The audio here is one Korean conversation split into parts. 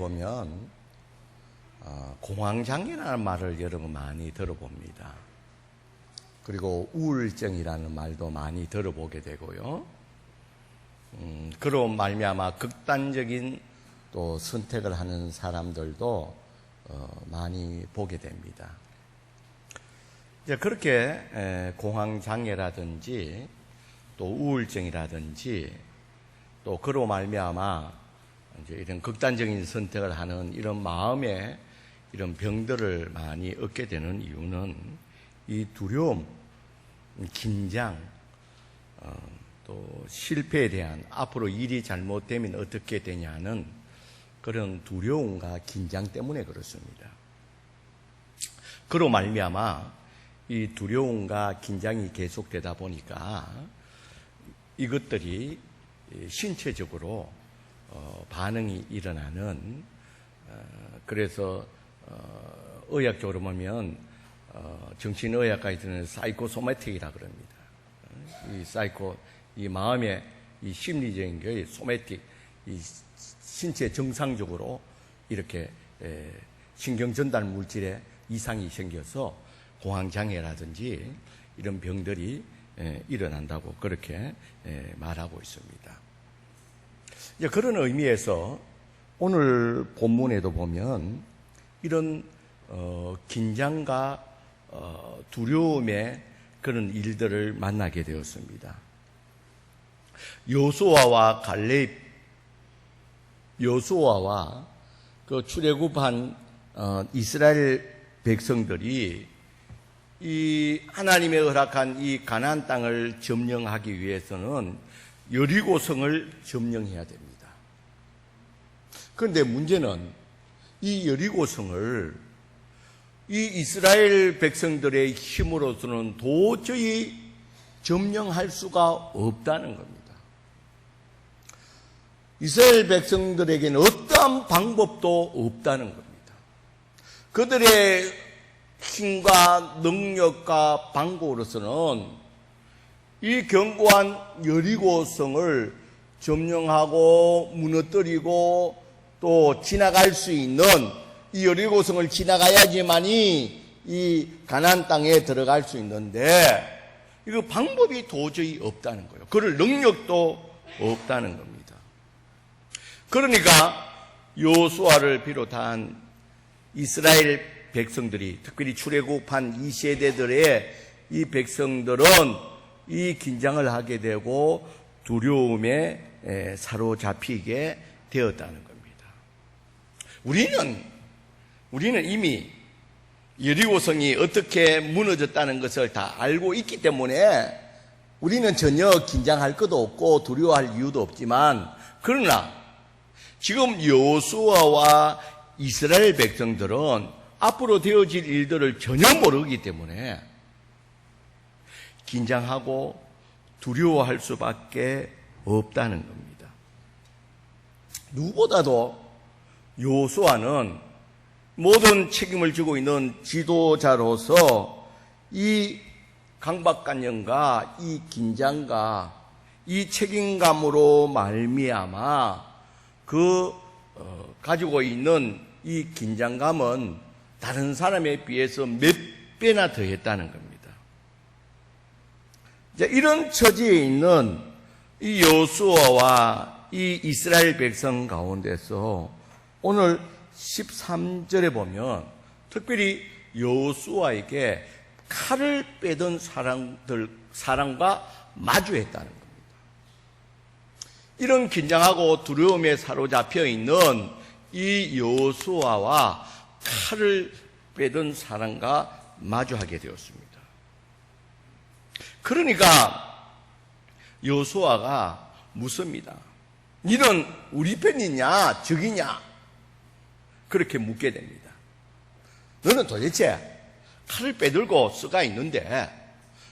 보면 공황장애라는 말을 여러분 많이 들어봅니다. 그리고 우울증이라는 말도 많이 들어보게 되고요. 그로 말미암아 극단적인 또 선택을 하는 사람들도 많이 보게 됩니다. 이제 그렇게 공황장애라든지 또 우울증이라든지 또 그로 말미암아 이제 이런 극단적인 선택을 하는 이런 마음의 이런 병들을 많이 얻게 되는 이유는 이 두려움, 긴장, 또 실패에 대한 앞으로 일이 잘못되면 어떻게 되냐는 그런 두려움과 긴장 때문에 그렇습니다. 그로 말미암아 이 두려움과 긴장이 계속되다 보니까 이것들이 신체적으로 반응이 일어나는 그래서 의학적으로 보면 정신의학까지는 사이코소매틱이라 그럽니다. 이 마음의 이 심리적인 게 소매틱, 이 신체 정상적으로 이렇게 신경 전달 물질에 이상이 생겨서 공황장애라든지 이런 병들이 일어난다고 그렇게 말하고 있습니다. 이제 그런 의미에서 오늘 본문에도 보면 이런 긴장과 두려움의 그런 일들을 만나게 되었습니다. 여호수아와 그 출애굽한 이스라엘 백성들이 이 하나님의 허락한 이 가나안 땅을 점령하기 위해서는 여리고성을 점령해야 됩니다. 그런데 문제는 이 여리고성을 이 이스라엘 백성들의 힘으로서는 도저히 점령할 수가 없다는 겁니다. 이스라엘 백성들에게는 어떠한 방법도 없다는 겁니다. 그들의 힘과 능력과 방법으로서는 이 견고한 여리고성을 점령하고 무너뜨리고 또 지나갈 수 있는 이 여리고성을 지나가야지만이 이 가나안 땅에 들어갈 수 있는데 이거 방법이 도저히 없다는 거예요. 그럴 능력도 없다는 겁니다. 그러니까 여호수아를 비롯한 이스라엘 백성들이 특별히 출애굽한 이 세대들의 이 백성들은 이 긴장을 하게 되고 두려움에 사로잡히게 되었다는 겁니다. 우리는 이미 여리고성이 어떻게 무너졌다는 것을 다 알고 있기 때문에 우리는 전혀 긴장할 것도 없고 두려워할 이유도 없지만 그러나 지금 여호수아와 이스라엘 백성들은 앞으로 되어질 일들을 전혀 모르기 때문에 긴장하고 두려워할 수밖에 없다는 겁니다. 누구보다도 여호수아는 모든 책임을 지고 있는 지도자로서 이 강박관념과 이 긴장과 이 책임감으로 말미암아 가지고 있는 이 긴장감은 다른 사람에 비해서 몇 배나 더했다는 겁니다. 이런 처지에 있는 이 여호수아와 이 이스라엘 백성 가운데서 오늘 13절에 보면 특별히 여호수아에게 칼을 빼던 사람과 마주했다는 겁니다. 이런 긴장하고 두려움에 사로잡혀 있는 이 여호수아와 칼을 빼던 사람과 마주하게 되었습니다. 그러니까 여호수아가 묻습니다. 너는 우리 편이냐 적이냐? 그렇게 묻게 됩니다. 너는 도대체 칼을 빼들고 써가 있는데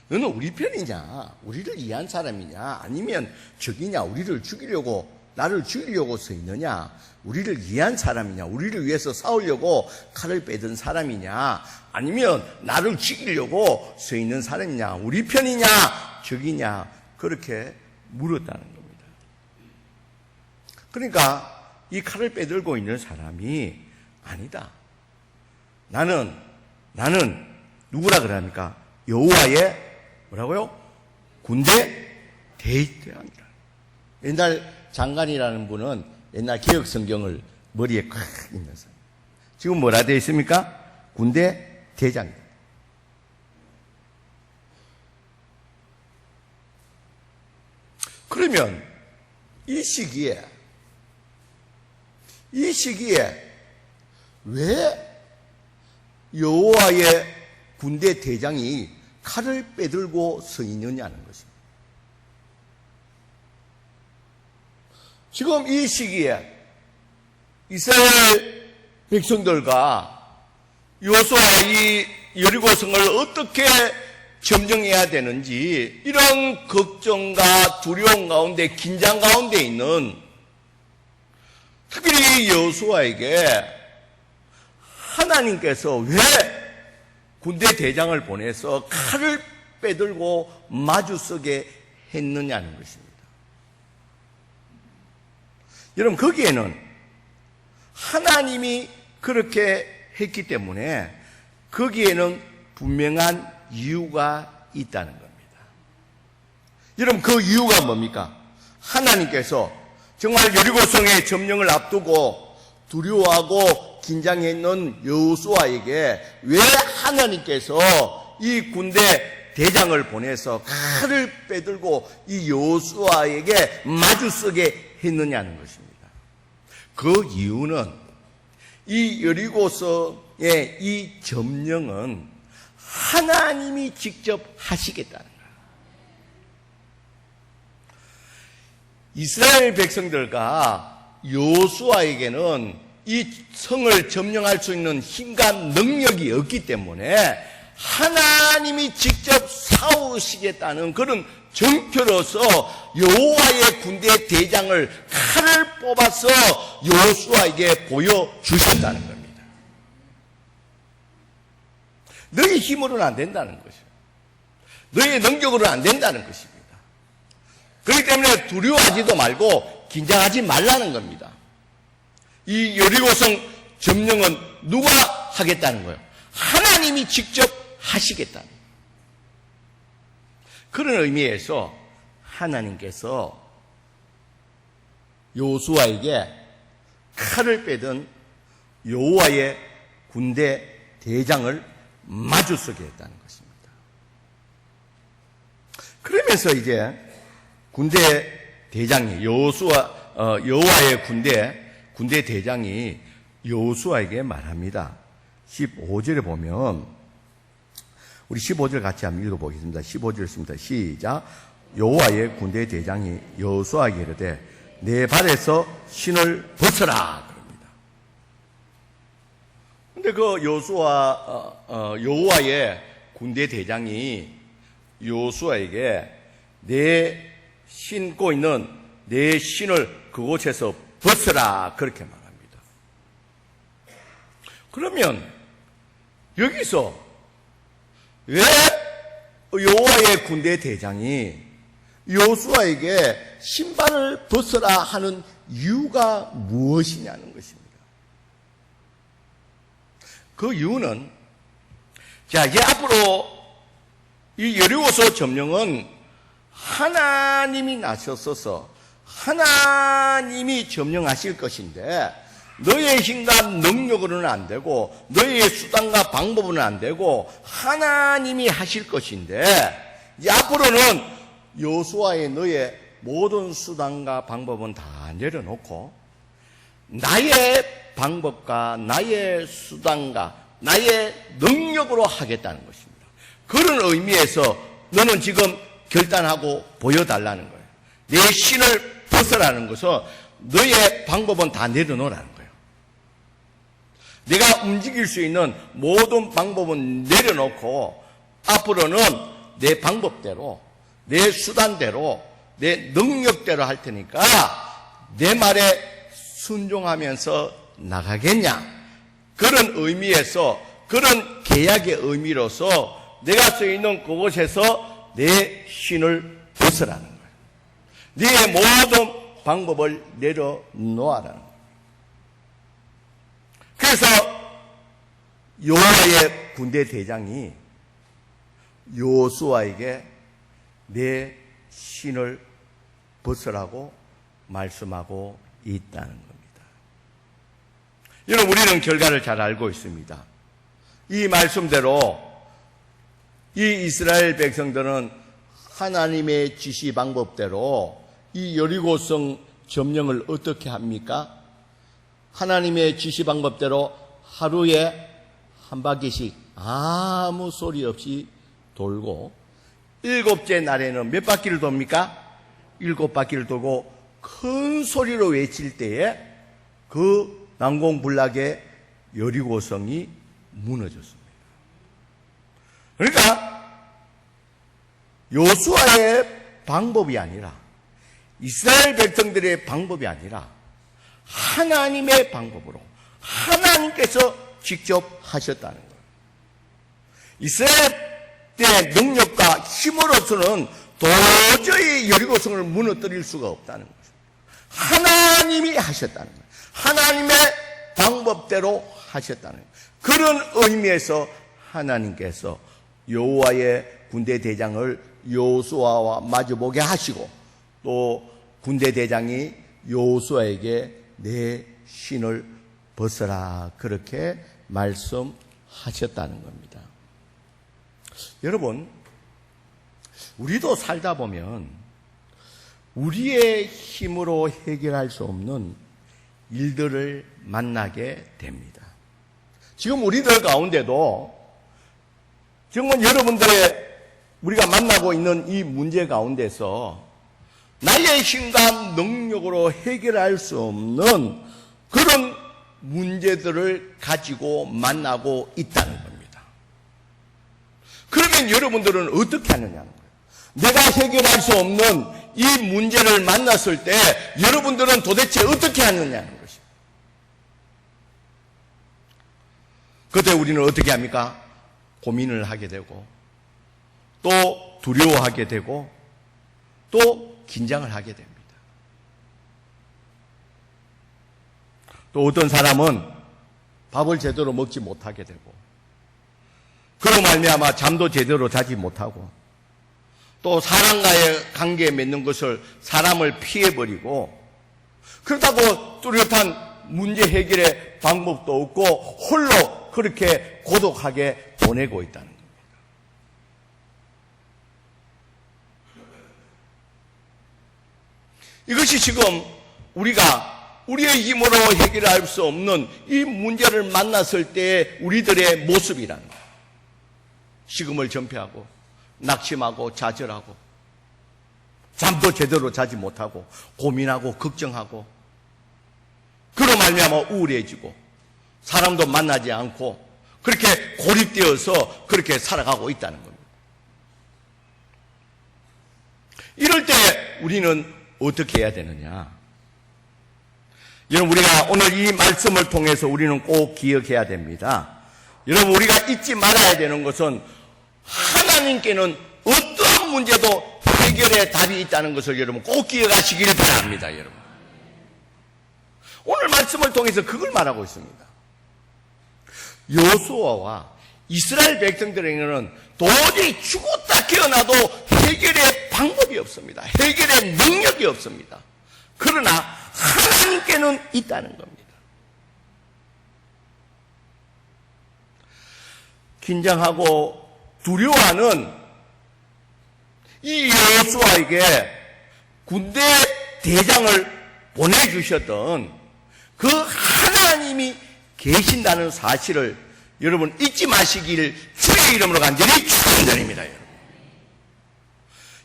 너는 우리 편이냐? 우리를 이해한 사람이냐? 아니면 적이냐? 우리를 죽이려고 나를 죽이려고 서 있느냐? 우리를 이해한 사람이냐? 우리를 위해서 싸우려고 칼을 빼든 사람이냐? 아니면 나를 죽이려고 서 있는 사람이냐? 우리 편이냐? 적이냐? 그렇게 물었다는 겁니다. 그러니까 이 칼을 빼들고 있는 사람이 아니다. 나는 누구라 그럽니까? 여호와의 뭐라고요? 군대 대장이라. 옛날 장관이라는 분은 옛날 개혁 성경을 머리에 콱 있는 사람. 지금 뭐라 되어 있습니까? 군대 대장. 그러면 이 시기에 왜 여호와의 군대 대장이 칼을 빼들고 서 있느냐는 것입니다. 지금 이 시기에 이스라엘 백성들과 여호수아가 이 여리고성을 어떻게 점령해야 되는지 이런 걱정과 두려움 가운데 긴장 가운데 있는 특별히 여호수아에게 하나님께서 왜 군대 대장을 보내서 칼을 빼들고 마주서게 했느냐는 것입니다. 여러분 거기에는 하나님이 그렇게 했기 때문에 거기에는 분명한 이유가 있다는 겁니다. 여러분 그 이유가 뭡니까? 하나님께서 정말 여리고성의 점령을 앞두고 두려워하고 긴장했는 여호수아에게 왜 하나님께서 이 군대 대장을 보내서 칼을 빼들고 이 여호수아에게 마주서게 했느냐는 것입니다. 그 이유는 이 여리고성의 이 점령은 하나님이 직접 하시겠다는 거예요. 이스라엘 백성들과 여호수아에게는 이 성을 점령할 수 있는 힘과 능력이 없기 때문에 하나님이 직접 싸우시겠다는 그런 정표로서 여호와의 군대 대장을 칼을 뽑아서 여호수아에게 보여주셨다는 겁니다. 너희 힘으로는 안 된다는 것이에요. 너희 능력으로는 안 된다는 것입니다. 그렇기 때문에 두려워하지도 말고 긴장하지 말라는 겁니다. 이 여리고성 점령은 누가 하겠다는 거예요? 하나님이 직접 하시겠다는 거예요. 그런 의미에서 하나님께서 여호수아에게 칼을 빼든 여호와의 군대 대장을 마주서게 했다는 것입니다. 그러면서 이제 군대 대장이 여호와의 군대 대장이 여호수아에게 말합니다. 15절에 보면 우리 15절 같이 한번 읽어보겠습니다. 15절 있습니다. 시작. 여호와의 군대 대장이 여호수아에게 이르되 내 발에서 신을 벗어라 그럽니다. 근데 그 여호와의 군대 대장이 여호수아에게 내 신고 있는 내 신을 그곳에서 벗어라 그렇게 말합니다. 그러면 여기서 왜 여호와의 군대 대장이 여호수아에게 신발을 벗어라 하는 이유가 무엇이냐는 것입니다. 그 이유는 자 이제 앞으로 이 여리고성 점령은 하나님이 나서서 하나님이 점령하실 것인데 너의 힘과 능력으로는 안 되고 너의 수단과 방법은 안 되고 하나님이 하실 것인데 이제 앞으로는 여호수아의 너의 모든 수단과 방법은 다 내려놓고 나의 방법과 나의 수단과 나의 능력으로 하겠다는 것입니다. 그런 의미에서 너는 지금 결단하고 보여달라는 거예요. 내 신을 벗어라는 것은 너의 방법은 다 내려놓으라는 거예요. 내가 움직일 수 있는 모든 방법은 내려놓고 앞으로는 내 방법대로 내 수단대로 내 능력대로 할 테니까 내 말에 순종하면서 나가겠냐. 그런 의미에서 그런 계약의 의미로서 내가 서 있는 그곳에서 내 신을 벗으라는 거예요. 네 모든 방법을 내려놓으라는 거예요. 그래서 여호와의 군대 대장이 여호수아에게 내 신을 벗으라고 말씀하고 있다는 겁니다. 여러분, 우리는 결과를 잘 알고 있습니다. 이 말씀대로 이 이스라엘 백성들은 하나님의 지시 방법대로 이 여리고성 점령을 어떻게 합니까? 하나님의 지시 방법대로 하루에 한 바퀴씩 아무 소리 없이 돌고, 7째 날에는 몇 바퀴를 돕니까? 7바퀴를 돌고 큰 소리로 외칠 때에 그 난공불락의 여리고성이 무너졌습니다. 그러니까 여호수아의 방법이 아니라, 이스라엘 백성들의 방법이 아니라 하나님의 방법으로 하나님께서 직접 하셨다는 거예요. 이스라엘의 능력과 힘으로서는 도저히 여리고성을 무너뜨릴 수가 없다는 거죠. 하나님이 하셨다는 거예요. 하나님의 방법대로 하셨다는 거예요. 그런 의미에서 하나님께서 여호와의 군대 대장을 여호수아와 마주보게 하시고, 또 군대 대장이 여호수아에게 내 신을 벗어라, 그렇게 말씀하셨다는 겁니다. 여러분, 우리도 살다 보면 우리의 힘으로 해결할 수 없는 일들을 만나게 됩니다. 지금 우리들 가운데도 정말 여러분들의 우리가 만나고 있는 이 문제 가운데서 나의 힘과 능력으로 해결할 수 없는 그런 문제들을 가지고 만나고 있다는 겁니다. 그러면 여러분들은 어떻게 하느냐는 거예요. 내가 해결할 수 없는 이 문제를 만났을 때 여러분들은 도대체 어떻게 하느냐는 것이죠. 그때 우리는 어떻게 합니까? 고민을 하게 되고, 또 두려워하게 되고, 또 긴장을 하게 됩니다. 또 어떤 사람은 밥을 제대로 먹지 못하게 되고, 그로 말미암아 잠도 제대로 자지 못하고, 또 사람과의 관계에 맺는 것을 사람을 피해버리고, 그렇다고 뚜렷한 문제 해결의 방법도 없고 홀로 그렇게 고독하게 보내고 있다는 겁니다. 이것이 지금 우리가 우리의 힘으로 해결할 수 없는 이 문제를 만났을 때의 우리들의 모습이라는 거예요. 식음을 전폐하고 낙심하고 좌절하고 잠도 제대로 자지 못하고 고민하고 걱정하고, 그로 말미암아 우울해지고 사람도 만나지 않고 그렇게 고립되어서 그렇게 살아가고 있다는 겁니다. 이럴 때 우리는 어떻게 해야 되느냐? 여러분, 우리가 오늘 이 말씀을 통해서 우리는 꼭 기억해야 됩니다. 여러분, 우리가 잊지 말아야 되는 것은 하나님께는 어떠한 문제도 해결의 답이 있다는 것을 여러분 꼭 기억하시길 바랍니다. 여러분, 오늘 말씀을 통해서 그걸 말하고 있습니다. 여호수아와 이스라엘 백성들에게는 도저히 죽었다 깨어나도 해결의 방법이 없습니다. 해결의 능력이 없습니다. 그러나 하나님께는 있다는 겁니다. 긴장하고 두려워하는 이 여호수아에게 군대 대장을 보내주셨던 그 하나님이 계신다는 사실을 여러분 잊지 마시길 주의 이름으로 간절히 축원드립니다.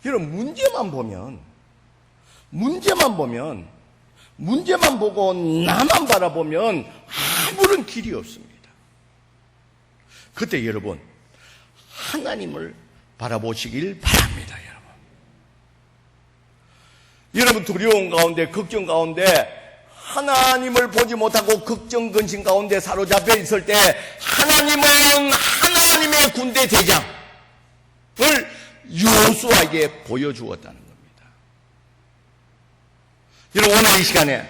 여러분, 문제만 보고 나만 바라보면 아무런 길이 없습니다. 그때 여러분 하나님을 바라보시길 바랍니다. 여러분 두려움 가운데, 걱정 가운데 하나님을 보지 못하고 걱정, 근심 가운데 사로잡혀 있을 때 하나님은 하나님의 군대 대장을 여호수아에게 보여주었다는 겁니다. 여러분, 오늘 이 시간에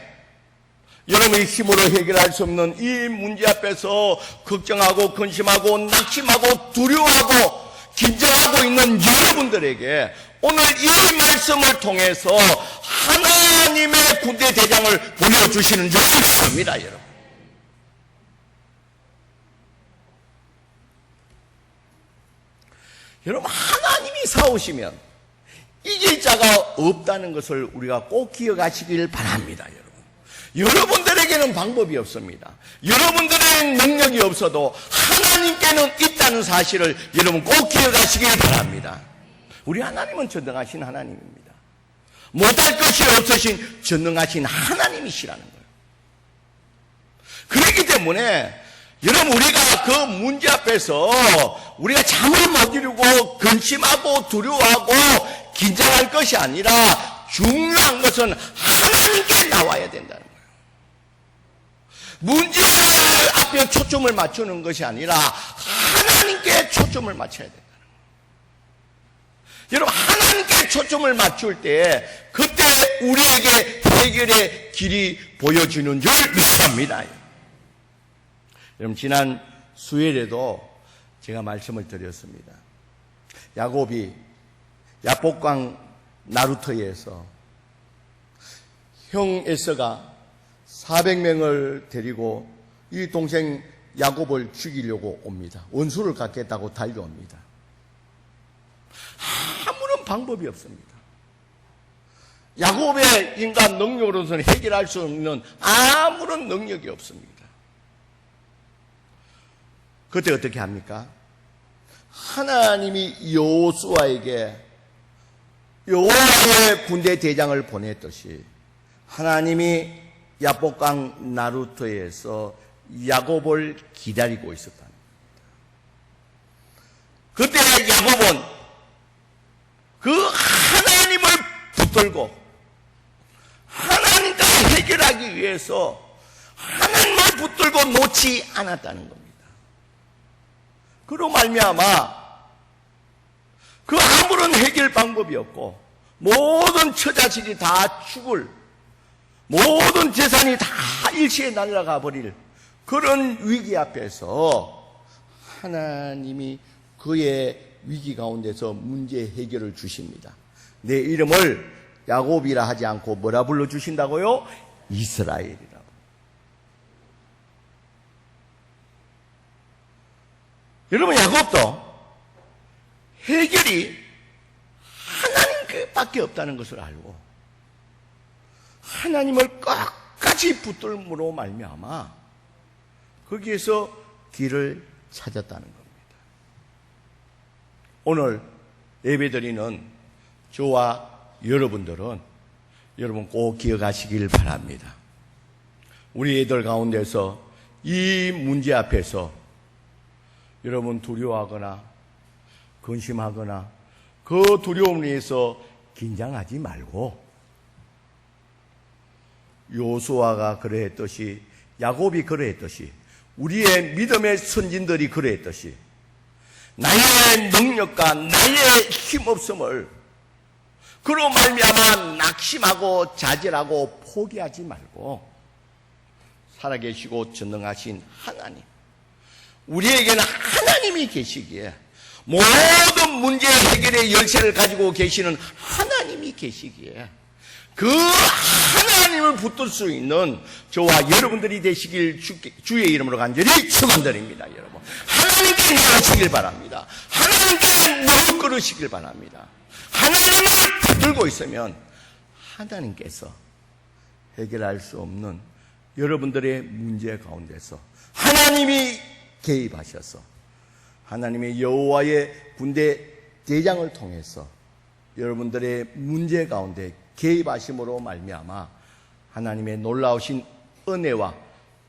여러분의 힘으로 해결할 수 없는 이 문제 앞에서 걱정하고 근심하고 낙심하고 두려워하고 긴장하고 있는 여러분들에게 오늘 이 말씀을 통해서 하나님의 군대 대장을 보여주시는 줄 믿습니다, 여러분. 여러분, 하나님이 싸우시면 이길 자가 없다는 것을 우리가 꼭 기억하시길 바랍니다, 여러분. 여러분들에게는 방법이 없습니다. 여러분들의 능력이 없어도 하나님께는 있다는 사실을 여러분 꼭 기억하시길 바랍니다. 우리 하나님은 전능하신 하나님입니다. 못할 것이 없으신 전능하신 하나님이시라는 거예요. 그렇기 때문에 여러분, 우리가 그 문제 앞에서 우리가 잠을 못 이루고 근심하고 두려워하고 긴장할 것이 아니라 중요한 것은 하나님께 나와야 된다는 거예요. 문제 앞에 초점을 맞추는 것이 아니라 하나님께 초점을 맞춰야 된다는 거예요. 여러분, 하나님께 초점을 맞출 때 그때 우리에게 해결의 길이 보여지는 줄 믿습니다. 여러분, 지난 수요일에도 제가 말씀을 드렸습니다. 야곱이 야복강 나루터에서 형 에서가 400명을 데리고 이 동생 야곱을 죽이려고 옵니다. 원수를 갚겠다고 달려옵니다. 아무런 방법이 없습니다. 야곱의 인간 능력으로서는 해결할 수 없는 아무런 능력이 없습니다. 그때 어떻게 합니까? 하나님이 여호수아에게 여호와의 군대 대장을 보냈듯이 하나님이 야복강 나루터에서 야곱을 기다리고 있었다. 그때 야곱은 그 하나님을 붙들고 하나님과 해결하기 위해서 하나님을 붙들고 놓지 않았다는 겁니다. 그로 말미암아 그 아무런 해결 방법이 없고 모든 처자식이 다 죽을, 모든 재산이 다 일시에 날아가 버릴 그런 위기 앞에서 하나님이 그의 위기 가운데서 문제 해결을 주십니다. 내 이름을 야곱이라 하지 않고 뭐라 불러주신다고요? 이스라엘이라고. 여러분, 야곱도 해결이 하나님밖에 없다는 것을 알고 하나님을 끝까지 붙들므로 말미암아 거기에서 길을 찾았다는 겁니다. 오늘 예배드리는 저와 여러분들은 여러분 꼭 기억하시길 바랍니다. 우리 애들 가운데서 이 문제 앞에서 여러분 두려워하거나 근심하거나 그 두려움을 위해서 긴장하지 말고 여호수아가 그러했듯이 야곱이 그러했듯이 우리의 믿음의 선진들이 그러했듯이 나의 능력과 나의 힘없음을 그로 말미암아 낙심하고 좌절하고 포기하지 말고 살아계시고 전능하신 하나님, 우리에게는 하나님이 계시기에 모든 문제 해결의 열쇠를 가지고 계시는 하나님이 계시기에 그 하나님을 붙들 수 있는 저와 여러분들이 되시길 주의 이름으로 간절히 축원드립니다. 여러분, 하나님께 나가시길 바랍니다. 하나님께 무릎 꿇으시길 바랍니다. 하나님을 붙들고 있으면 하나님께서 해결할 수 없는 여러분들의 문제 가운데서 하나님이 개입하셔서 하나님의 여호와의 군대 대장을 통해서 여러분들의 문제 가운데 개입하심으로 말미암아 하나님의 놀라우신 은혜와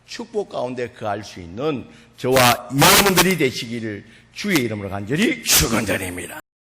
축복 가운데 거할 수 있는 저와 여러분들이 되시기를 주의 이름으로 간절히 축원드립니다.